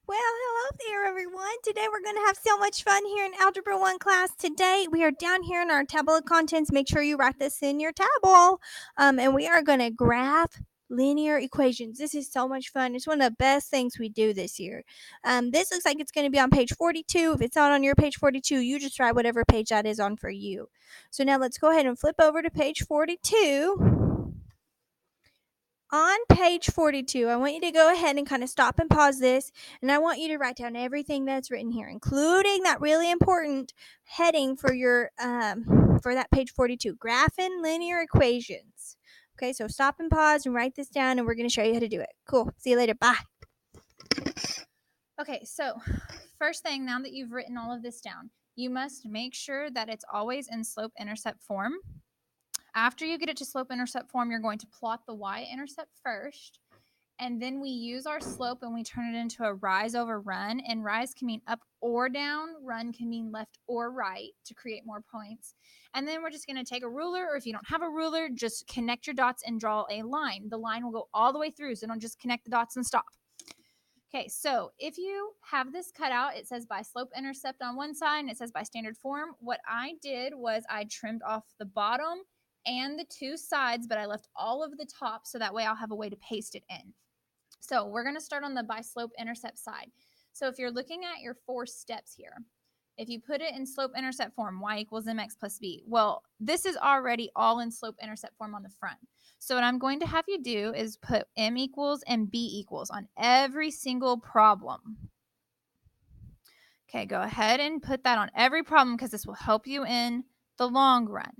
Well, hello there, everyone. Today we're going to have so much fun here in Algebra 1 class. Today we are down here in our table of contents. Make sure you write this in your table. And we are going to graph linear equations. This is so much fun. It's one of the best things we do this year. This looks like it's going to be on page 42. If it's not on your page 42, you just write whatever page that is on for you. So now let's go ahead and flip over to page 42. On page 42, I want you to go ahead and kind of stop and pause this, and I want you to write down everything that's written here, including that really important heading for your for that page 42, graphing linear equations. Okay, so stop and pause and write this down, and we're going to show you how to do it. Cool. See you later. Bye. Okay, so first thing, now that you've written all of this down, you must make sure that it's always in slope-intercept form. After you get it to slope-intercept form, you're going to plot the y-intercept first, and then we use our slope and we turn it into a rise over run, and rise can mean up or down, run can mean left or right to create more points. And then we're just going to take a ruler, or if you don't have a ruler, just connect your dots and draw a line. The line will go all the way through, so don't just connect the dots and stop. Okay, so if you have this cut out, it says by slope intercept on one side and it says by standard form. What I did was I trimmed off the bottom and the two sides, but I left all of the top so that way I'll have a way to paste it in. So we're going to start on the by slope intercept side. So if you're looking at your 4 steps here, if you put it in slope intercept form, y equals mx plus b, well, this is already all in slope intercept form on the front. So what I'm going to have you do is put m equals and b equals on every single problem. Okay, go ahead and put that on every problem because this will help you in the long run.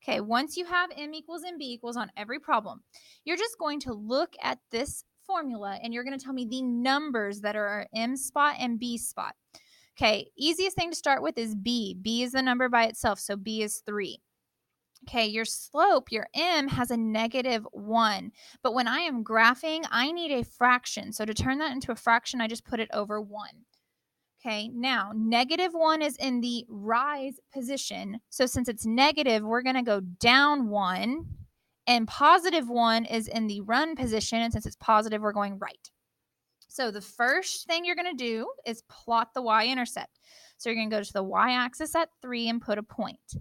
Okay, once you have m equals and b equals on every problem, you're just going to look at this formula and you're going to tell me the numbers that are m spot and b spot. Okay, easiest thing to start with is b. B is the number by itself, so b is 3. Okay, your slope, your m, has a -1. But when I am graphing, I need a fraction. So to turn that into a fraction, I just put it over 1. Okay, now -1 is in the rise position. So since it's negative, we're going to go down 1. And +1 is in the run position. And since it's positive, we're going right. So the first thing you're going to do is plot the y-intercept. So you're going to go to the y-axis at 3 and put a point.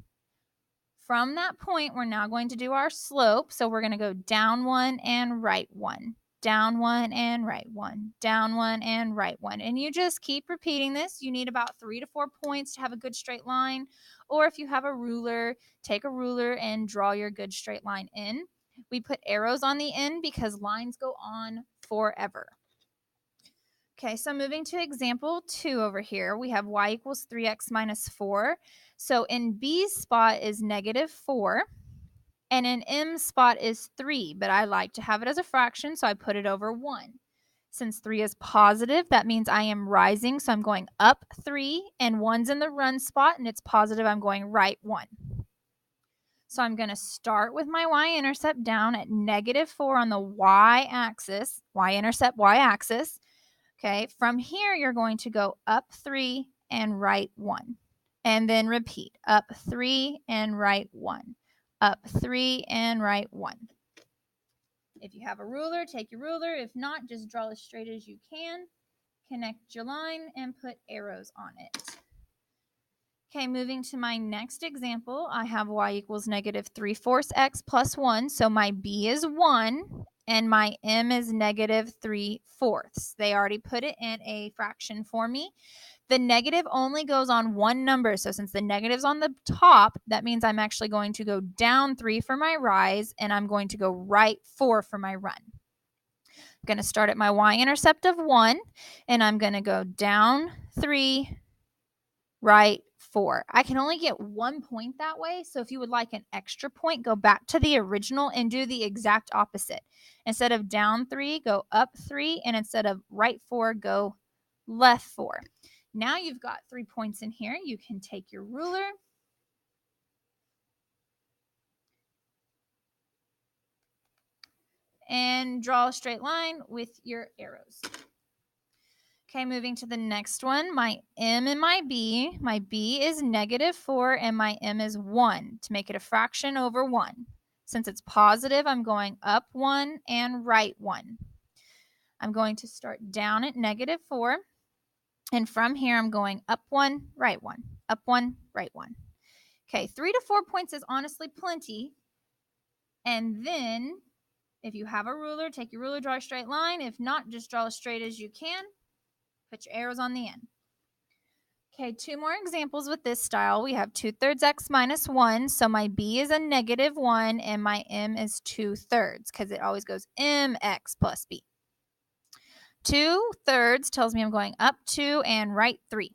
From that point, we're now going to do our slope. So we're going to go down 1 and right 1. Down 1 and right 1. Down 1 and right 1. And you just keep repeating this. You need about 3 to 4 points to have a good straight line. Or if you have a ruler, take a ruler and draw your good straight line in. We put arrows on the end because lines go on forever. Okay, so moving to example 2 over here, we have y equals 3x minus 4. So in B spot is -4, and in M spot is 3, but I like to have it as a fraction, so I put it over 1. Since 3 is positive, that means I am rising, so I'm going up 3, and 1's in the run spot, and it's positive, I'm going right 1. So I'm going to start with my y-intercept down at -4 on the y-axis, y-intercept, y-axis. Okay, from here, you're going to go up 3 and right 1. And then repeat, up 3 and right 1. Up 3 and right 1. If you have a ruler, take your ruler. If not, just draw as straight as you can. Connect your line and put arrows on it. Okay, moving to my next example, I have y equals -3/4 x plus 1. So my b is 1 and my m is -3/4. They already put it in a fraction for me. The negative only goes on one number. So since the negative's on the top, that means I'm actually going to go down 3 for my rise and I'm going to go right 4 for my run. I'm going to start at my y-intercept of 1 and I'm going to go down 3, right 4. I can only get 1 point that way. So if you would like an extra point, go back to the original and do the exact opposite. Instead of down 3, go up 3. And instead of right 4, go left 4. Now you've got 3 points in here. You can take your ruler and draw a straight line with your arrows. Okay, moving to the next one, my m and my b. My b is -4 and my m is 1 to make it a fraction over 1. Since it's positive, I'm going up 1 and right 1. I'm going to start down at -4. And from here, I'm going up 1, right 1, up 1, right 1. Okay, 3 to 4 points is honestly plenty. And then if you have a ruler, take your ruler, draw a straight line. If not, just draw as straight as you can. Put your arrows on the end. Okay, 2 more examples with this style. We have 2/3 x minus 1. So my b is a -1 and my m is 2/3 because it always goes mx plus b. 2/3 tells me I'm going up 2 and right 3.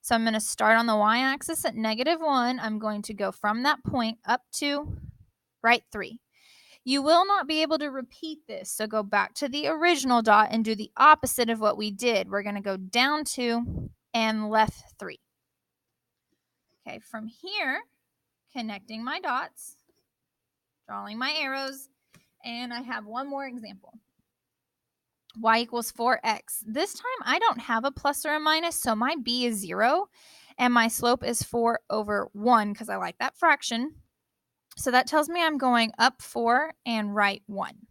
So I'm going to start on the y-axis at -1. I'm going to go from that point up 2, right 3. You will not be able to repeat this, so go back to the original dot and do the opposite of what we did. We're going to go down 2 and left 3. Okay, from here, connecting my dots, drawing my arrows, and I have one more example. Y equals 4x. This time I don't have a plus or a minus, so my b is 0, and my slope is 4/1 because I like that fraction. So that tells me I'm going up 4 and right 1.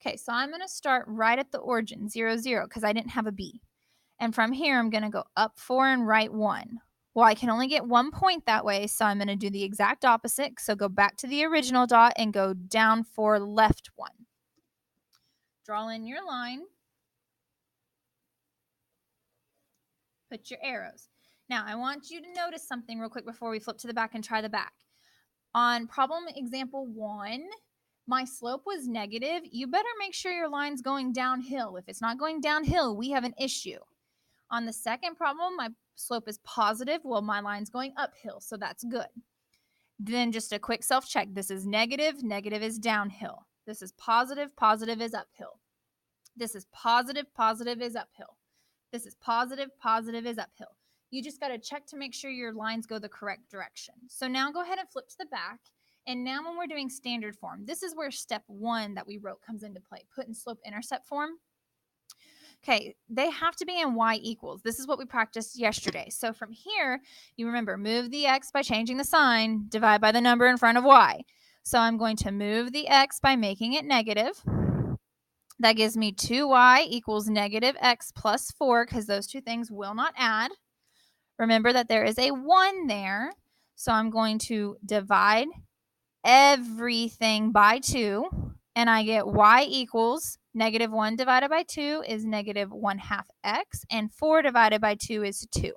Okay, so I'm going to start right at the origin, 0, 0, because I didn't have a b. And from here, I'm going to go up 4 and right 1. Well, I can only get 1 point that way, so I'm going to do the exact opposite. So go back to the original dot and go down 4, left 1. Draw in your line. Put your arrows. Now, I want you to notice something real quick before we flip to the back and try the back. On problem example 1, my slope was negative. You better make sure your line's going downhill. If it's not going downhill, we have an issue. On the second problem, my slope is positive. Well, my line's going uphill, so that's good. Then just a quick self-check. This is negative. Negative is downhill. This is positive. Positive is uphill. This is positive. Positive is uphill. This is positive. Positive is uphill. You just got to check to make sure your lines go the correct direction. So now go ahead and flip to the back. And now when we're doing standard form, this is where step 1 that we wrote comes into play. Put in slope-intercept form. Okay, they have to be in y equals. This is what we practiced yesterday. So from here, you remember, move the x by changing the sign, divide by the number in front of y. So I'm going to move the x by making it negative. That gives me 2y equals -x plus 4 because those two things will not add. Remember that there is a 1 there, so I'm going to divide everything by 2, and I get y equals -1 divided by 2 is -1/2 x, and 4 divided by 2 is 2.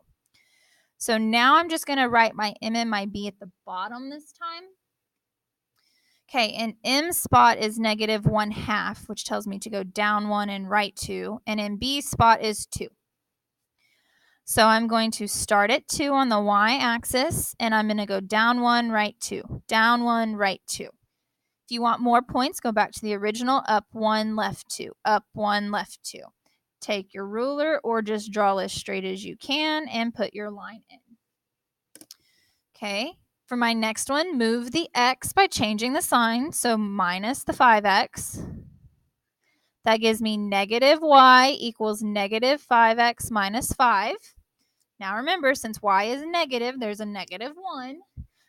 So now I'm just going to write my m and my b at the bottom this time. Okay, and m spot is -1/2, which tells me to go down 1 and right 2, and in b spot is 2. So I'm going to start at 2 on the y-axis, and I'm going to go down 1, right 2, down 1, right 2. If you want more points, go back to the original, up 1, left 2, up 1, left 2. Take your ruler or just draw as straight as you can and put your line in. Okay, for my next one, move the x by changing the sign, so minus the 5x. That gives me -y equals -5x minus 5. Now remember, since y is negative, there's a -1.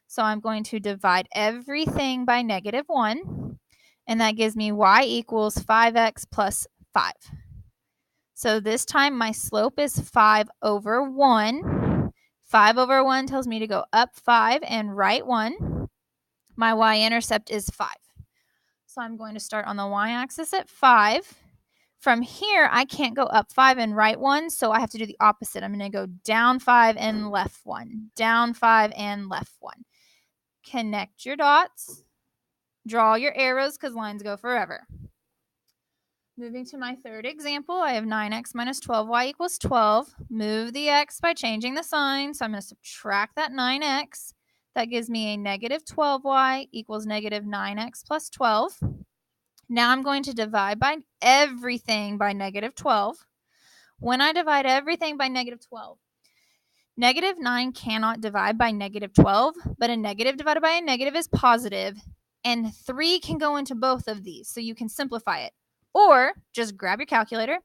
So I'm going to divide everything by -1. And that gives me y equals 5x plus 5. So this time my slope is 5/1. 5/1 tells me to go up 5 and right 1. My y-intercept is 5. So I'm going to start on the y-axis at 5. From here, I can't go up 5 and right 1, so I have to do the opposite. I'm going to go down 5 and left 1, down 5 and left 1. Connect your dots. Draw your arrows because lines go forever. Moving to my third example, I have 9x minus 12y equals 12. Move the x by changing the sign, so I'm going to subtract that 9x. That gives me a -12y equals -9x plus 12. Now I'm going to divide by everything by -12. When I divide everything by -12, -9 cannot divide by -12, but a negative divided by a negative is positive, and 3 can go into both of these, so you can simplify it. Or just grab your calculator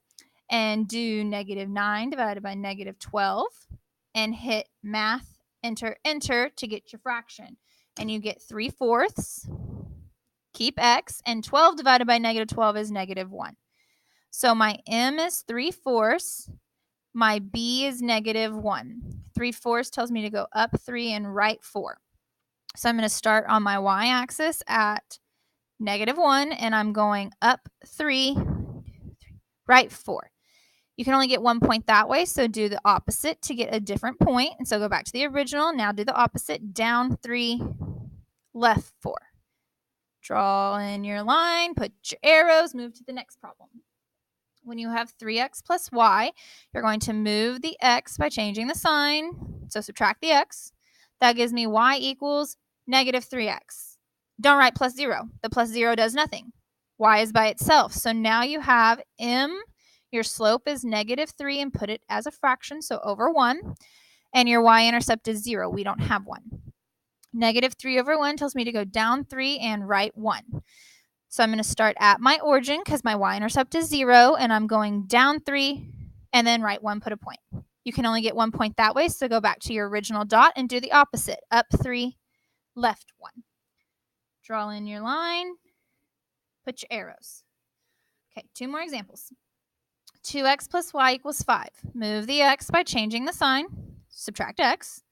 and do -9 divided by -12 and hit math, enter, enter to get your fraction. And you get 3/4. Keep x, and 12 divided by -12 is -1. So my m is 3/4. My b is -1. 3/4 tells me to go up 3 and right 4. So I'm going to start on my y-axis at -1, and I'm going up 3, right 4. You can only get 1 point that way, so do the opposite to get a different point. And so go back to the original. Now do the opposite. Down 3, left 4. Draw in your line, put your arrows, move to the next problem. When you have 3x plus y, you're going to move the x by changing the sign. So subtract the x. That gives me y equals -3x. Don't write +0. The +0 does nothing. Y is by itself. So now you have m, your slope is -3, and put it as a fraction, so over 1. And your y-intercept is 0. We don't have one. -3/1 tells me to go down 3 and right 1. So I'm going to start at my origin because my y-intercept is 0, and I'm going down 3 and then right 1, put a point. You can only get 1 point that way, so go back to your original dot and do the opposite. Up 3, left 1. Draw in your line, put your arrows. Okay, 2 more examples. 2x plus y equals 5. Move the x by changing the sign. Subtract x.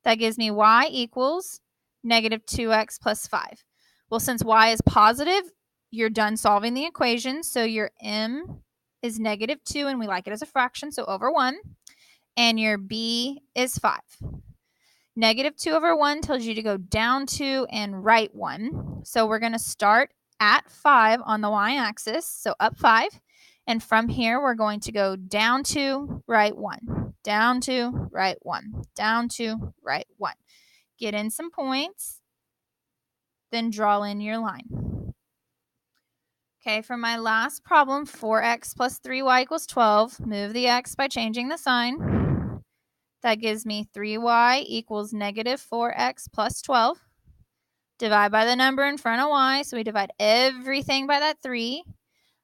That gives me y equals -2x plus 5. Well, since y is positive, you're done solving the equation. So your m is -2, and we like it as a fraction, so over 1. And your b is 5. -2/1 tells you to go down 2 and right 1. So we're going to start at 5 on the y-axis, so up 5. And from here, we're going to go down 2, right 1, down 2, right 1, down 2, right 1. Get in some points, then draw in your line. Okay, for my last problem, 4x plus 3y equals 12. Move the x by changing the sign. That gives me 3y equals -4x plus 12. Divide by the number in front of y, so we divide everything by that 3.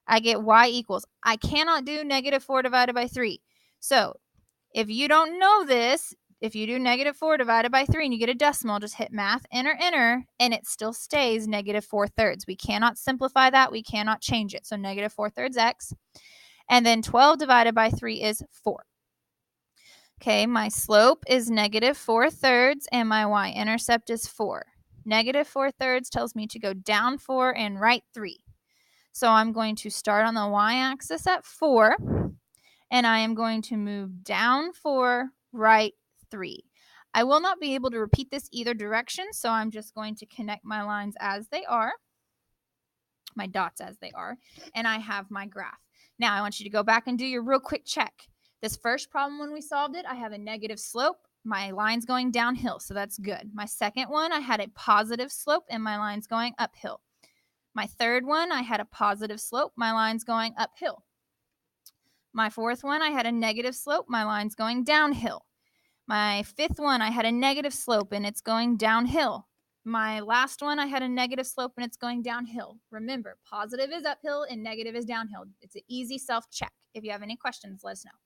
I get y equals, I cannot do -4 divided by 3. So if you don't know this, if you do -4 divided by 3 and you get a decimal, just hit math, enter, enter, and it still stays -4/3. We cannot simplify that. We cannot change it. So -4/3 x. And then 12 divided by 3 is 4. Okay, my slope is -4/3 and my y-intercept is 4. -4/3 tells me to go down 4 and right 3. So I'm going to start on the y-axis at 4, and I am going to move down 4, right 3. I will not be able to repeat this either direction, so I'm just going to connect my lines as they are, my dots as they are, and I have my graph. Now I want you to go back and do your real quick check. This first problem, when we solved it, I have a negative slope. My line's going downhill, so that's good. My second one, I had a positive slope, and my line's going uphill. My third one, I had a positive slope. My line's going uphill. My fourth one, I had a negative slope. My line's going downhill. My fifth one, I had a negative slope, and it's going downhill. My last one, I had a negative slope, and it's going downhill. Remember, positive is uphill and negative is downhill. It's an easy self-check. If you have any questions, let us know.